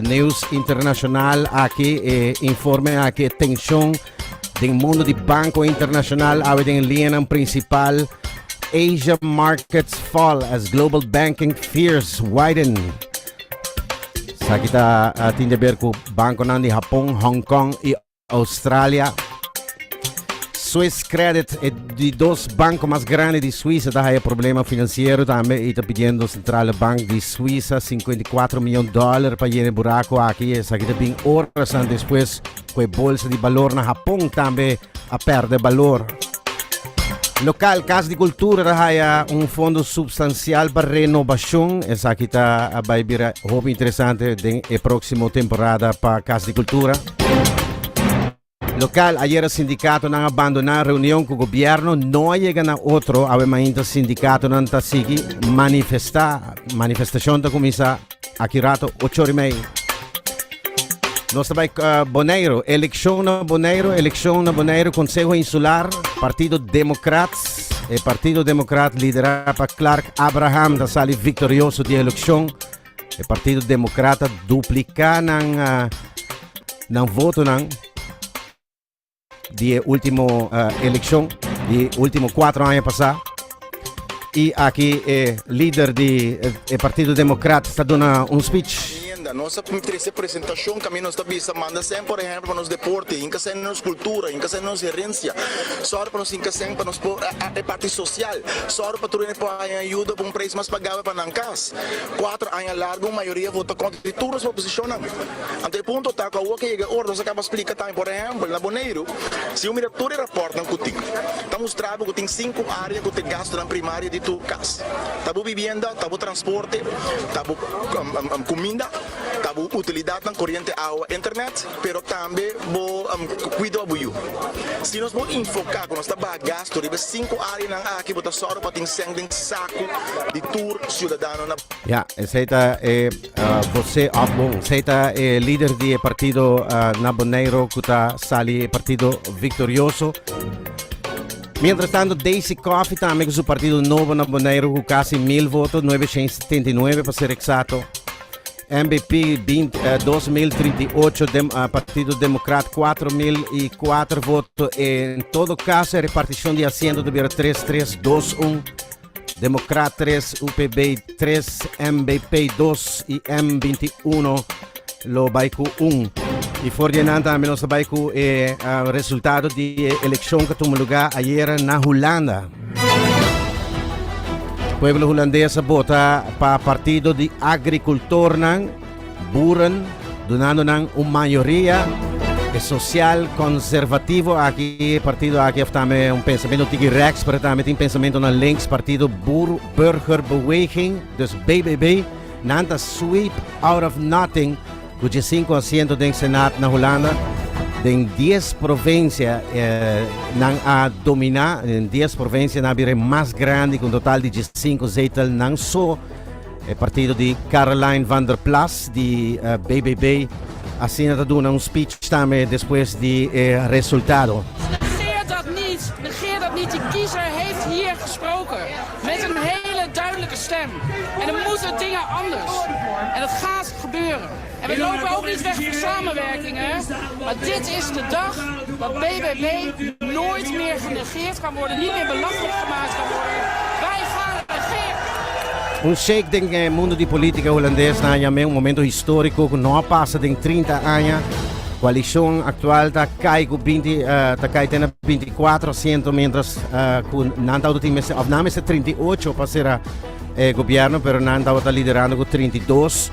news internacional aqui e informe aqui tensão do mundo de banco internacional ao em linha principal. Asia markets fall as global banking fears widen. Sa kita tindaber ko banko ng di Japon, Hong Kong e Australia. Swiss Credit é de dos bancos mais grandes de Suíça, tá aí problema financeiro também e está pedindo ao Central Bank de Suíça 54 milhões de dólares para ir buraco aqui. Essa aqui bem horas depois com a bolsa de valor na Japão também a perder valor. Local, Casa de Cultura, hay fundo substancial para renovação. Essa aqui vai vir muito interessante na próxima temporada para Casa de Cultura. Local, ayer el sindicato non abbandona reunión con il governo, non llega a otro, avevamente il sindicato non sta sigi manifestazione da comincia a chirato 8 ore e meia. Nostra vai Bonaire, elezione Bonaire, Consiglio Insular, Partito Democrat, e Partito Democrat liderato Clark Abraham da sali vittorioso di elezione, e Partito Democrata duplica ng voto ng di ultimo elezione, di ultimo 4 anni passati. E aqui leader di Partito Democrata sta dando un speech. Nossa apresentação que nós estamos manda sempre, por exemplo, para nos deportes, em que se nos cultura, em que se nos herência, só para nos encaixar para nos a parte social, só para tu para ajuda para preço mais pagável para não cas. 4 anos largo, a maioria vota contra e todos se posicionam. Até ponto tá com o que chega hora, nós acaba explicar também, por exemplo, na Bonaire, se o diretor reporta que tem, tá mostrando que tem 5 áreas que tem gasto na primária de tu casa. Tá vivenda, tá transporte, tá comida, tabu utilidade na corrente água, internet, pero também cuidado buio. Se nós vamos enfocar, nós estamos a gasto de 5 áreas na aqui, botar só para ter sangue saco de tour cidadano na. Ja, aceita você bom, aceita líder do partido na Bonaire que está sali partido vitorioso. Mientras tanto, Daisy Coffee também com o partido novo na Bonaire com quase 1000 votos, 979 para ser exato. MVP 2038, Partido Democrata 4004 votos. Em todo caso, a repartição de assentos deverá 3-3-2-1. Democrata 3, UPB 3, MVP 2 e M21 lo Baiku 1. E for diante também nós Baiku o resultado de eleição que tomou lugar ayer na Holanda. O povo holandês vota para o Partido de Agricultor ng Buren, donando uma maioria social conservativo. Aqui, partido aqui também pensamento de rechts, mas também tem pensamento na links, Partido Burgerbeweging, dus BBB, nanta sweep out of nothing, com 5 assentos no Senado na Holanda. Em 10 províncias não a dominar, em 10 províncias não haverá mais grande, com total de 5 zetel, não só o partido de Caroline van der Plas, de BBB, assim está dando speech também depois de resultado. Negeer dat niet. Die kiezer heeft hier gesproken met een hele duidelijke stem. En er moeten dingen anders. En dat gaat gebeuren. En we lopen ook niet weg voor samenwerkingen. Maar dit is de dag dat BBB nooit meer genegeerd kan worden. Niet meer belachelijk gemaakt kan worden. Wij gaan regeren. Shake no mundo de política holandês na momento histórico que não passa em 30 anos. A coalição atual está cai com 24 assentos, mientras não tem 38 para ser governo, mas não está liderando com 32.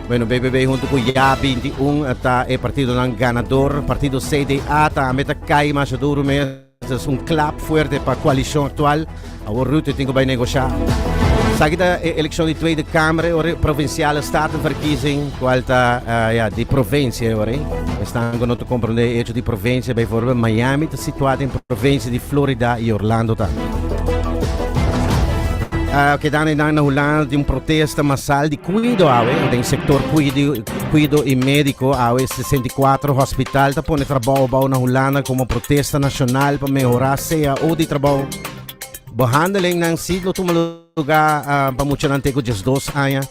Bueno, BBB junto com JA 21 está o partido ganador, partido CDA também está cai mais duro, mas é clap forte para a coalição atual. A Rutte tem que negociar. Sabe da eleição de Tweede Kamer, provinciale statenverkiezing, qualta de província, estão com compreender hecho de província, bijvoorbeeld Miami está situado em província de Florida e Orlando também. Que dan na Holanda de protesto massal de cuido, em setor cuido e médico, 64 hospital está pondo trabalho na Holanda como protesta nacional para melhorar a saúde de trabalho. Behandeling ng siglo tumuluga pamucha ng teko just 2 años.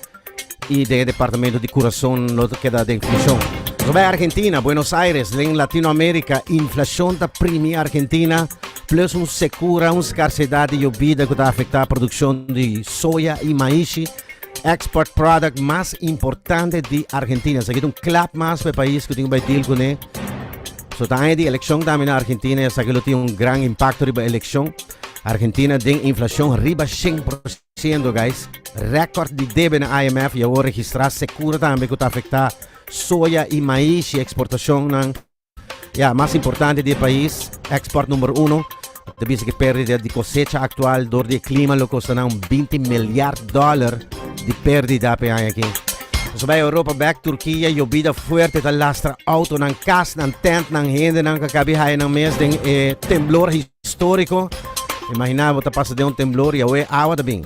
y del departamento de Corazón lo que da de inflación. Sobre Argentina, Buenos Aires, en Latinoamérica, inflación está premia Argentina, plus un secura, una escasidad de llovida que está afectando la producción de soya y maíz, export product más importante de Argentina. Se queda un clap más para el país que tiene que deal con él. So, también la elección también en Argentina, se que tiene un gran impacto en la elección. Argentina tiene inflación arriba 5%, guys. Record de debe en IMF, ya voy a registrar secura también que está afectando soya y maíz y exportación más importante del país, export número 1. Debes que pérdida de cosecha actual door el clima lo costará un $20 miljardos de pérdida aquí. So bij Europa, back Turquía, llovida fuerte, ta lastra auto, nan kas, nan tent, nan gente, nan kakabihay ng mes, ding temblor histórico. Imaginava ta passa de un temblor e a água também.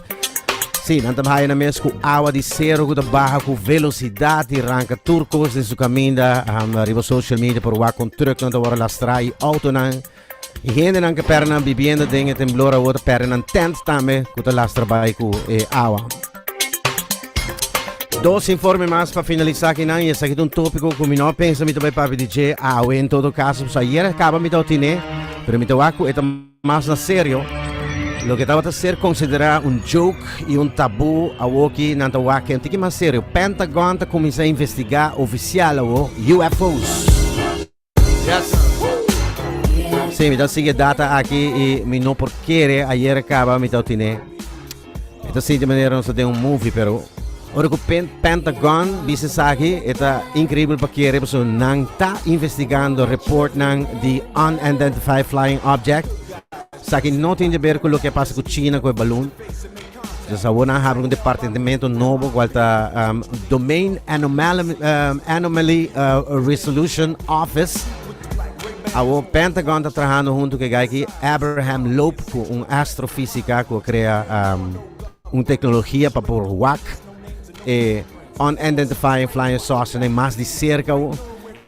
Sim, não estamos aí mesmo com água de zero, com barra, com velocidade, arranca turcos em sua caminha, arriba social media por lá com truck, não está lastrar e auto não. E gente não que perna vivendo dentro temblor, a outra perna tent também, com lastra vai com água. Dois informes mais para finalizar aqui, não, esse aqui é um tópico que eu não penso muito bem para dizer, em todo caso, ayer acaba de ter, mas me toco é mais na sério. Lo que estava a ser considerado um joke e um tabu aqui na Tawaki, antigo mais sério. Pentagon está começando a investigar oficial UFOs. Yes. Sim, então sigue data aqui e me não porque ayer acaba me dá tine. Então sim de maneira não se tem um movie, pero ora que Pentagon disse aqui está incrível porque a pessoa não está investigando report ng the unidentified flying object. Sa que não tem a ver com o que passa com a China, com o balão. Já vou na um departamento novo, que está Domain Anomaly Resolution Office. O Pentagon está trabalhando junto com aqui Abraham Loeb, um astrofísica que cria uma tecnologia para por WAC e unidentified flying saucer mais de cerca.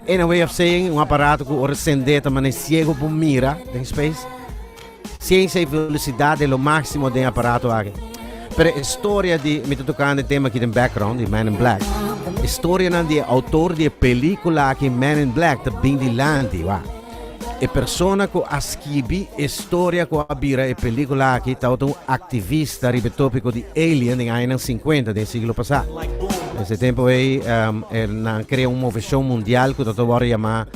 In a way of saying, um aparato que recende também cego por mira em space. Ciência e velocidade é o máximo do aparato aqui. Pero a história de, me tocando o tema aqui no background, de Man in Black. A história de autor de película aqui, Man in Black, também de Lanti, a persona que escreve a história que abira a película aqui, está um ativista sobre o tópico de Alien em anos 50 do século passado. Nesse tempo aí, ele criou uma versão mundial que agora chama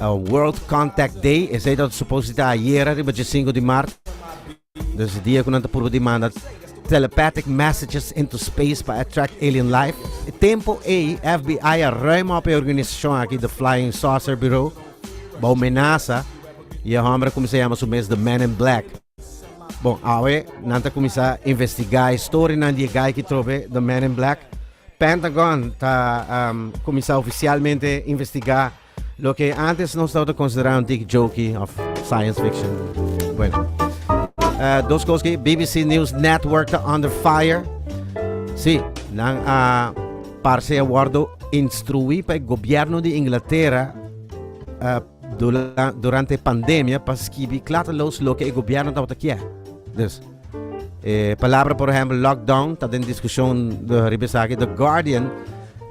World Contact Day. Esse é suposto estar ayer, dia 5 de março. Desse dia que nós estamos demandando telepathic messages into space para attract alien life. O tempo aí, FBI arruma a organização aqui do Flying Saucer Bureau, a ameaça, e a homem começa a chamar o Man in Black. Bom, aí, nós começamos a investigar a história de guy que trouxe do Man in Black. Pentagon está começando oficialmente a investigar lo que antes não estava considerado um big joke of science fiction. Bueno, duas coisas que BBC News Network está under fire. Sim, nang parce aguardo instruí para o governo de Inglaterra durante a pandemia para escrever claros lo que o governo estava querendo. Dus, palavra, por exemplo, lockdown, está em discussão do Ribesaki, The Guardian,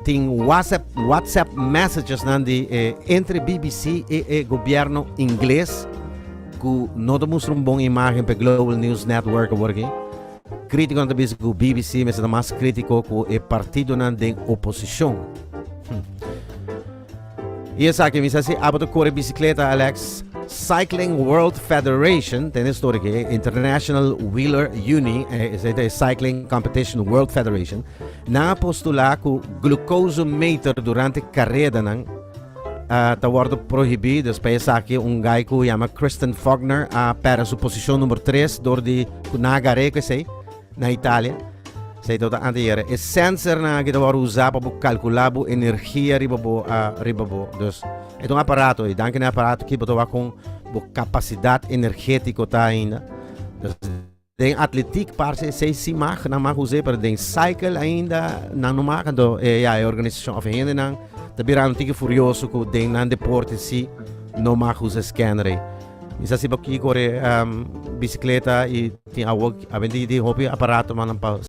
tem WhatsApp messages entre BBC e o governo inglês que não mostra uma boa imagem para o Global News Network aqui. Crítico também com o BBC, mas é mais crítico com o partido da oposição. E essa aqui, me disse, abro correr bicicleta, Alex. Cycling World Federation, tem história aqui, International Wheeler Uni, é Cycling Competition World Federation, na postular que o glucosometer durante a carreira está proibido. Depois aqui guy que chama Kristen Fogner para sua posição número 3 door de Nagare, que sei, na Itália. Sei toda anterior. O sensor que está usado para calcular a energia riba. Dus é aparato, e danke aparato que está com capacidade energética ainda. Den atletiek parte sei si mag na mag usar para den cycle ainda não mag do a organização of ainda não tá virando tique furioso com den nan deporte si não mag usar scanner. Isa si bakki corre bicicleta e tem a vendi de hobby aparato man